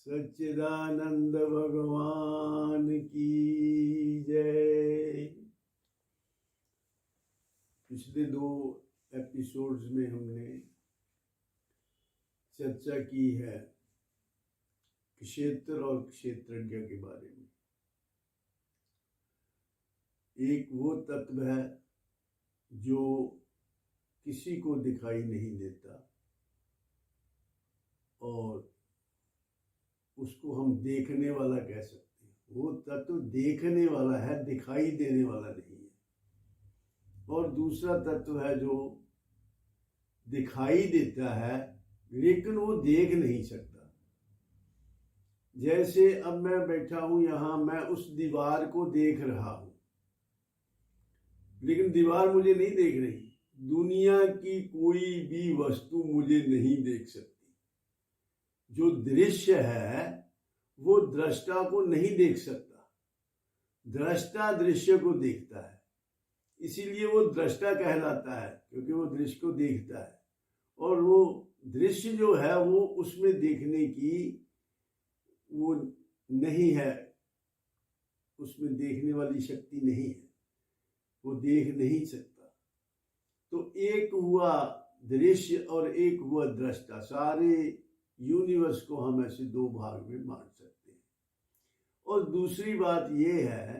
सच्चिदानंद भगवान की जय। पिछले 2 एपिसोड्स में हमने चर्चा की है क्षेत्र और क्षेत्रज्ञ के बारे में। एक वो तत्व है जो किसी को दिखाई नहीं देता और उसको हम देखने वाला कह सकते हैं। वो तत्व देखने वाला है, दिखाई देने वाला नहीं है। और दूसरा तत्व है जो दिखाई देता है लेकिन वो देख नहीं सकता। जैसे अब मैं बैठा हूं यहाँ, मैं उस दीवार को देख रहा हूं लेकिन दीवार मुझे नहीं देख रही। दुनिया की कोई भी वस्तु मुझे नहीं देख सकती। जो दृश्य है वो दृष्टा को नहीं देख सकता, दृष्टा दृश्य को देखता है। इसीलिए वो दृष्टा कहलाता है, क्योंकि वो दृश्य को देखता है। और वो दृश्य जो है वो उसमें देखने की वो नहीं है, उसमें देखने वाली शक्ति नहीं है, वो देख नहीं सकता। तो एक हुआ दृश्य और एक हुआ दृष्टा। सारे यूनिवर्स को हम ऐसे 2 भाग में बांट सकते हैं। और दूसरी बात यह है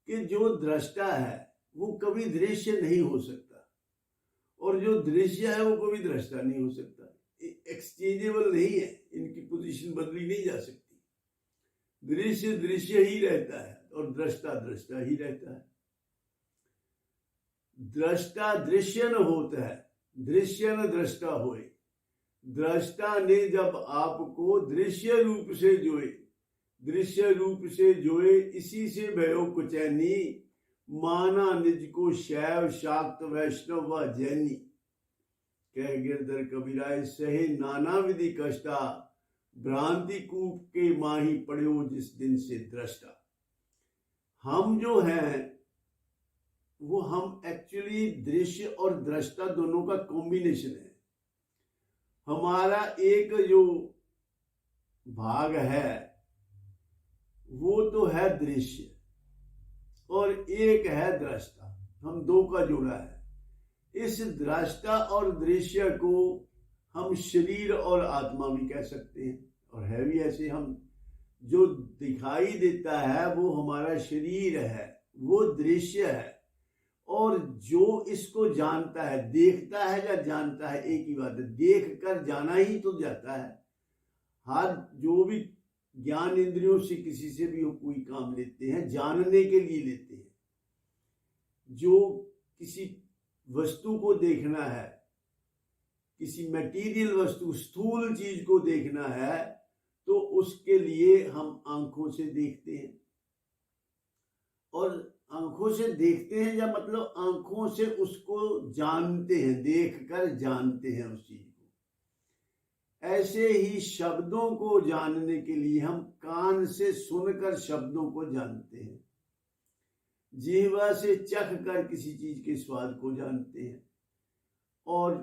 कि जो दृष्टा है वो कभी दृश्य नहीं हो सकता और जो दृश्य है वो कभी दृष्टा नहीं हो सकता। एक्सचेंजेबल नहीं है, इनकी पोजीशन बदली नहीं जा सकती। दृश्य दृश्य ही रहता है और दृष्टा दृष्टा ही रहता है। दृष्टा दृश्य न होता है, दृश्य न दृष्टा होए। दृष्टा ने जब आपको दृश्य रूप से जोए, दृश्य रूप से जोए, इसी से भयो कुचैनी। माना निज को शैव शाक्त वैष्णव व जैनी। कह गिरधर कबीराय सहे नाना विधि कष्टा। भ्रांति कूप के माही पड़ो जिस दिन से दृष्टा। हम जो हैं वो हम एक्चुअली दृश्य और दृष्टा दोनों का कॉम्बिनेशन है। हमारा एक जो भाग है वो तो है दृश्य और एक है दृष्टा। हम 2 का जोड़ा है। इस दृष्टा और दृश्य को हम शरीर और आत्मा भी कह सकते हैं और है भी ऐसे। हम जो दिखाई देता है वो हमारा शरीर है, वो दृश्य है। और जो इसको जानता है, देखता है या जानता है, एक ही बात है। देख कर जाना ही तो जाता है। हर जो भी ज्ञान इंद्रियों से किसी से भी कोई काम लेते हैं जानने के लिए लेते हैं। जो किसी वस्तु को देखना है, किसी मटेरियल वस्तु स्थूल चीज को देखना है, तो उसके लिए हम आंखों से देखते हैं। और आंखों से देखते हैं या मतलब आंखों से उसको जानते हैं, देखकर जानते हैं उस चीज को। ऐसे ही शब्दों को जानने के लिए हम कान से सुनकर शब्दों को जानते हैं, जीवा से चख कर किसी चीज के स्वाद को जानते हैं, और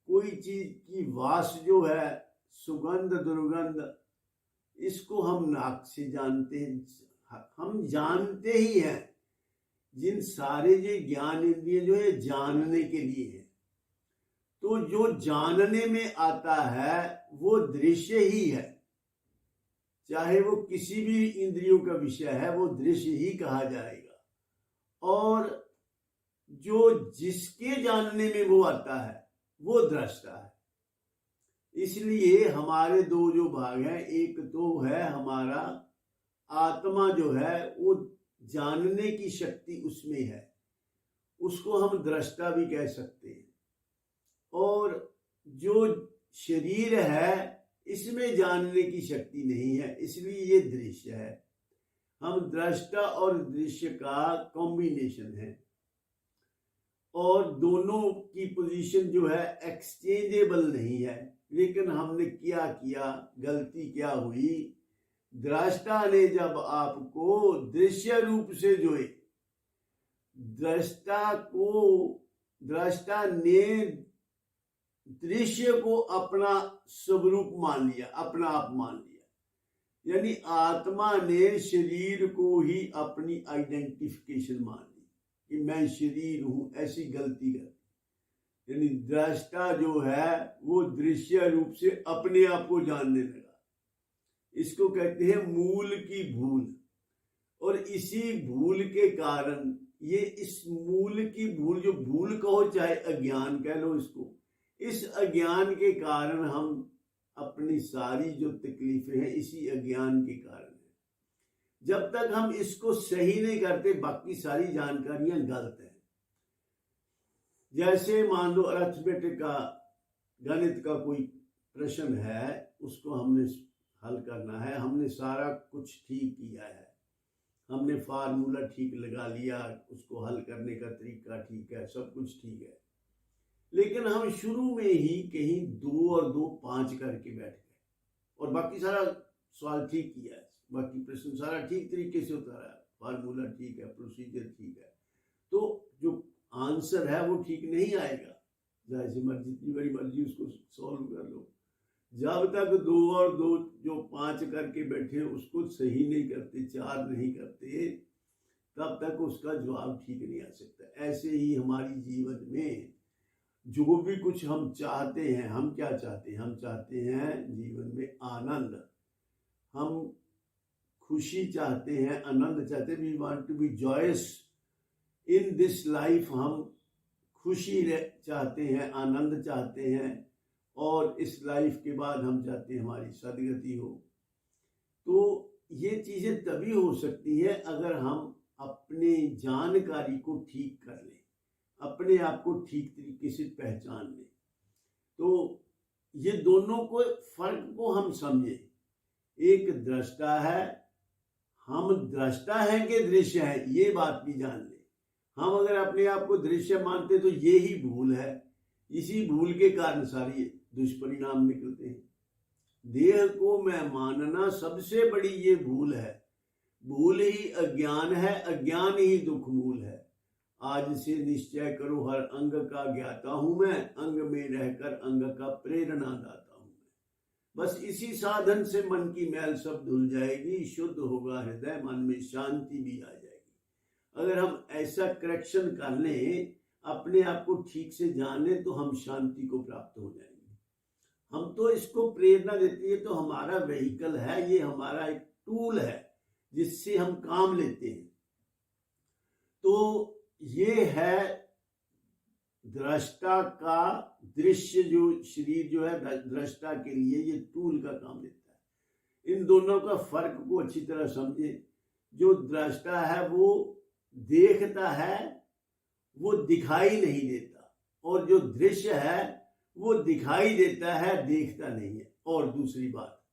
कोई चीज की वास जो है, सुगंध दुर्गंध, इसको हम नाक से जानते हैं। हम जानते ही हैं। जिन सारे ये ज्ञान इंद्रिय जो है जानने के लिए है। तो जो जानने में आता है वो दृश्य ही है। चाहे वो किसी भी इंद्रियों का विषय है वो दृश्य ही कहा जाएगा। और जो जिसके जानने में वो आता है वो दृष्टा है। इसलिए हमारे 2 जो भाग हैं, एक तो है हमारा आत्मा जो है वो जानने की शक्ति उसमें है, उसको हम दृष्टा भी कह सकते हैं। और जो शरीर है इसमें जानने की शक्ति नहीं है, इसलिए ये दृश्य है। हम दृष्टा और दृश्य का कॉम्बिनेशन है। और दोनों की पोजीशन जो है एक्सचेंजेबल नहीं है। लेकिन हमने क्या किया, गलती क्या हुई? दृष्टा ने जब आपको दृश्य रूप से जोए, दृष्टा ने दृश्य को अपना स्वरूप मान लिया, अपना आप मान लिया। यानी आत्मा ने शरीर को ही अपनी आइडेंटिफिकेशन मान ली कि मैं शरीर हूं, ऐसी गलती कर। यानी दृष्टा जो है वो दृश्य रूप से अपने आप को जानने लगा। इसको कहते हैं मूल की भूल। और इसी भूल के कारण ये इस मूल की भूल, जो भूल कहो चाहे अज्ञान कह लो इसको, इस अज्ञान के कारण हम अपनी सारी जो तकलीफें हैं इसी अज्ञान के कारण है। जब तक हम इसको सही नहीं करते बाकी सारी जानकारियां गलत हैं। जैसे मान लो अरिथमेटिक का, गणित का कोई प्रश्न है, उसको हमने हल करना है, हमने सारा कुछ ठीक किया है, हमने फार्मूला ठीक लगा लिया, उसको हल करने का तरीका ठीक है, सब कुछ ठीक है, लेकिन हम शुरू में ही कहीं 2 और 2 5 करके बैठ गए और बाकी सारा सवाल ठीक किया है, बाकी प्रश्न सारा ठीक तरीके से उतारा है, फार्मूला ठीक है, प्रोसीजर ठीक है, तो जो आंसर है वो ठीक नहीं आएगा। जैसे मर्जी, जितनी बड़ी मर्जी उसको सॉल्व कर लो, जब तक 2 और 2 जो 5 करके बैठे उसको सही नहीं करते, 4 नहीं करते, तब तक उसका जवाब ठीक नहीं आ सकता। ऐसे ही हमारी जीवन में जो भी कुछ हम चाहते हैं, हम क्या चाहते हैं? हम चाहते हैं जीवन में आनंद, हम खुशी चाहते हैं, आनंद चाहते हैं। We want to be joyous in this life. हम खुशी चाहते हैं, आनंद चाहते हैं, और इस लाइफ के बाद हम चाहते हैं हमारी सदगति हो। तो ये चीजें तभी हो सकती है अगर हम अपने जानकारी को ठीक कर लें, अपने आप को ठीक तरीके से पहचान लें। तो ये दोनों को फर्क को हम समझे। एक दृष्टा है, हम दृष्टा हैं कि दृश्य है, ये बात भी जान ले। हम अगर अपने आप को दृश्य मानते तो ये ही भूल है। इसी भूल के कारण सारी दुष्परिणाम निकलते हैं। देह को मैं मानना सबसे बड़ी ये भूल है। भूल ही अज्ञान है, अज्ञान ही दुख मूल है। आज से निश्चय करो हर अंग का ज्ञाता हूं मैं, अंग में रहकर अंग का प्रेरणा दाता हूं मैं। बस इसी साधन से मन की मैल सब धुल जाएगी, शुद्ध होगा हृदय, मन में शांति भी आ जाएगी। अगर हम ऐसा करेक्शन कर लें, अपने आप को ठीक से जान लें, तो हम शांति को प्राप्त हो जाएंगे। हम तो इसको प्रेरणा देती है, तो हमारा व्हीकल है, ये हमारा एक टूल है जिससे हम काम लेते हैं। तो ये है दृष्टा का दृश्य, जो शरीर जो है दृष्टा के लिए ये टूल का काम लेता है। इन दोनों का फर्क को अच्छी तरह समझे। जो दृष्टा है वो देखता है, वो दिखाई नहीं देता, और जो दृश्य है वो दिखाई देता है, देखता नहीं है। और दूसरी बात,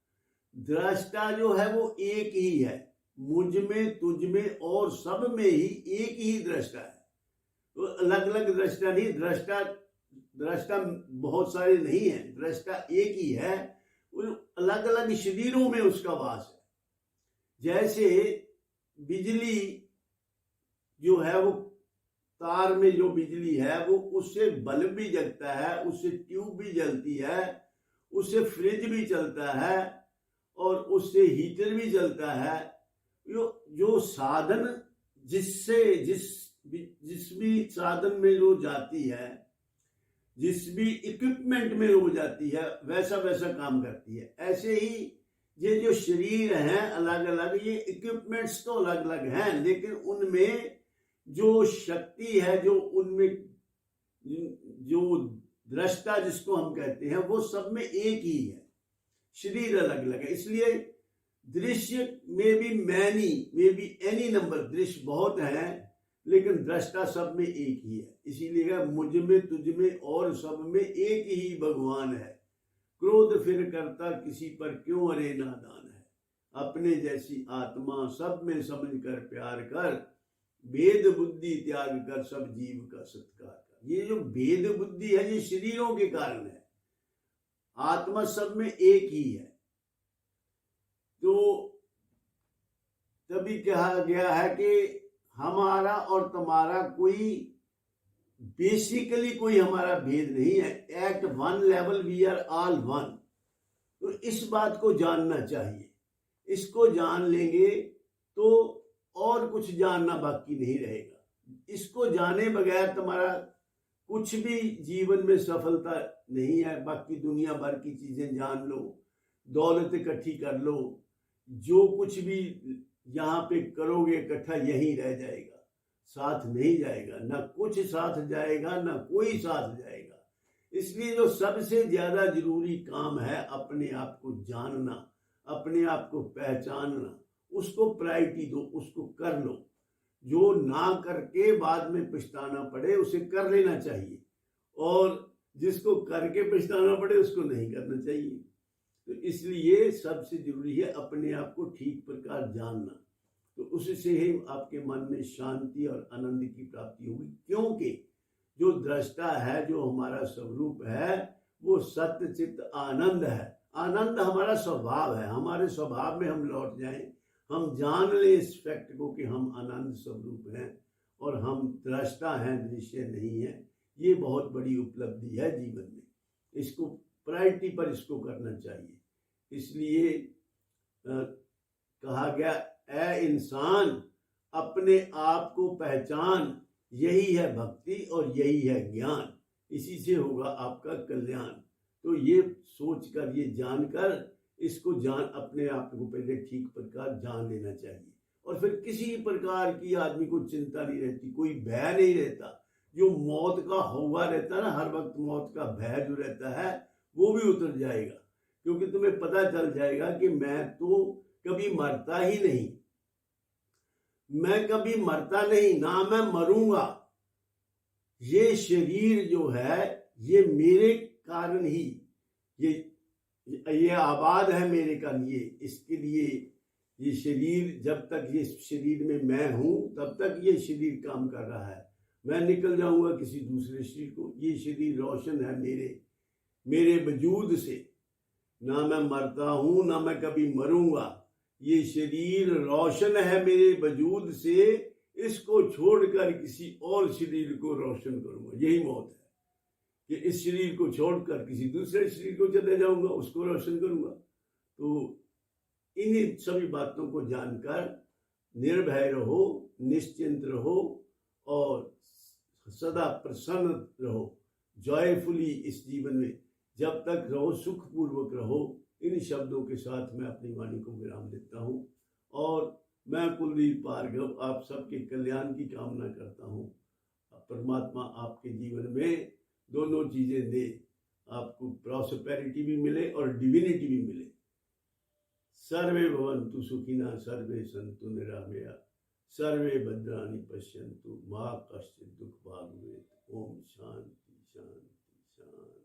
दृष्टा जो है वो एक ही है, मुझ में, तुझ में और सब में ही एक ही दृष्टा है। तो अलग अलग दृष्टा नहीं, दृष्टा बहुत सारे नहीं है, दृष्टा एक ही है, अलग अलग शरीरों में उसका वास है। जैसे बिजली जो है वो तार में जो बिजली है वो उससे बल्ब भी जलता है, उससे ट्यूब भी जलती है, उससे फ्रिज भी चलता है, और उससे हीटर भी चलता है। जो साधन जिस भी साधन में जो जाती है, जिस भी इक्विपमेंट में वो जाती है, वैसा वैसा काम करती है। ऐसे ही ये जो शरीर हैं अलग अलग, ये इक्विपमेंट्स तो अलग अलग हैं, लेकिन उनमें जो शक्ति है, जो उनमें जो दृष्टा जिसको हम कहते हैं, वो सब में एक ही है। शरीर अलग अलग है, इसलिए दृश्य में भी एनी नंबर, दृश्य बहुत है, लेकिन दृष्टा सब में एक ही है। इसीलिए मुझ में, तुझ में और सब में एक ही भगवान है। क्रोध फिर करता किसी पर क्यों, अरे नादान है। अपने जैसी आत्मा सब में समझ कर प्यार कर, भेद बुद्धि त्याग कर सब जीव का सत्कार कर। ये जो भेद बुद्धि है ये शरीरों के कारण है, आत्मा सब में एक ही है। तो तभी कहा गया है कि हमारा और तुम्हारा कोई बेसिकली कोई हमारा भेद नहीं है। At one level we are all one. तो इस बात को जानना चाहिए इसको जान लेंगे तो और कुछ जानना बाकी नहीं रहेगा। इसको जाने बगैर तुम्हारा कुछ भी जीवन में सफलता नहीं है। बाकी दुनिया भर की चीजें जान लो, दौलत इकट्ठी कर लो, जो कुछ भी यहाँ पे करोगे इकट्ठा यहीं रह जाएगा, साथ नहीं जाएगा। ना कुछ साथ जाएगा, ना कोई साथ जाएगा। इसलिए जो सबसे ज्यादा जरूरी काम है, अपने आप को जानना, अपने आप को पहचानना, उसको प्रायोरिटी दो, उसको कर लो। जो ना करके बाद में पछताना पड़े उसे कर लेना चाहिए, और जिसको करके पछताना पड़े उसको नहीं करना चाहिए। तो इसलिए सबसे जरूरी है अपने आप को ठीक प्रकार जानना। तो उससे ही आपके मन में शांति और आनंद की प्राप्ति होगी, क्योंकि जो दृष्टा है, जो हमारा स्वरूप है, वो सत्य चित्त आनंद है। आनंद हमारा स्वभाव है। हमारे स्वभाव में हम लौट जाएं, हम जान लें इस फैक्ट को कि हम आनंद स्वरूप हैं और हम दृष्टा हैं, दृश्य नहीं है। ये बहुत बड़ी उपलब्धि है जीवन में। इसको प्रायोरिटी पर इसको करना चाहिए। इसलिए कहा गया, ऐ इंसान अपने आप को पहचान, यही है भक्ति और यही है ज्ञान। इसी से होगा आपका कल्याण। तो ये सोचकर, ये जानकर, इसको अपने आप को पहले ठीक प्रकार जान लेना चाहिए, और फिर किसी प्रकार की आदमी को चिंता नहीं रहती, कोई भय नहीं रहता। जो मौत का हौवा रहता है ना, हर वक्त मौत का भय जो रहता है वो भी उतर जाएगा, क्योंकि तुम्हें पता चल जाएगा कि मैं तो कभी मरता ही नहीं, मैं कभी मरता नहीं, ना मैं मरूंगा। ये शरीर जो है ये मेरे कारण ही ये आबाद है, मेरे कारण। ये इसके लिए ये शरीर, जब तक ये शरीर में मैं हूं तब तक ये शरीर काम कर रहा है। मैं निकल जाऊंगा किसी दूसरे शरीर को। ये शरीर रोशन है मेरे वजूद से। ना मैं मरता हूं, ना मैं कभी मरूंगा। ये शरीर रोशन है मेरे वजूद से, इसको छोड़कर किसी और शरीर को रोशन करूंगा। यही मौत है कि इस शरीर को छोड़कर किसी दूसरे शरीर को चले जाऊंगा, उसको रोशन करूंगा। तो इन्हीं सभी बातों को जानकर निर्भय रहो, निश्चिंत रहो और सदा प्रसन्न रहो, जॉयफुली इस जीवन में जब तक रहो, सुखपूर्वक रहो। इन शब्दों के साथ मैं अपनी वाणी को विराम देता हूँ, और मैं कुलदीप भार्गव आप सबके कल्याण की कामना करता हूँ। परमात्मा आपके जीवन में दोनों चीजें दे, आपको प्रॉस्पेरिटी भी मिले और डिविनिटी भी मिले। सर्वे भवन्तु सुखिनः, सर्वे सन्तु निरामया, सर्वे भद्राणि पश्यन्तु मा कश्चित् दुःखभाग् भवेत्। ओम शांति शांति शांति।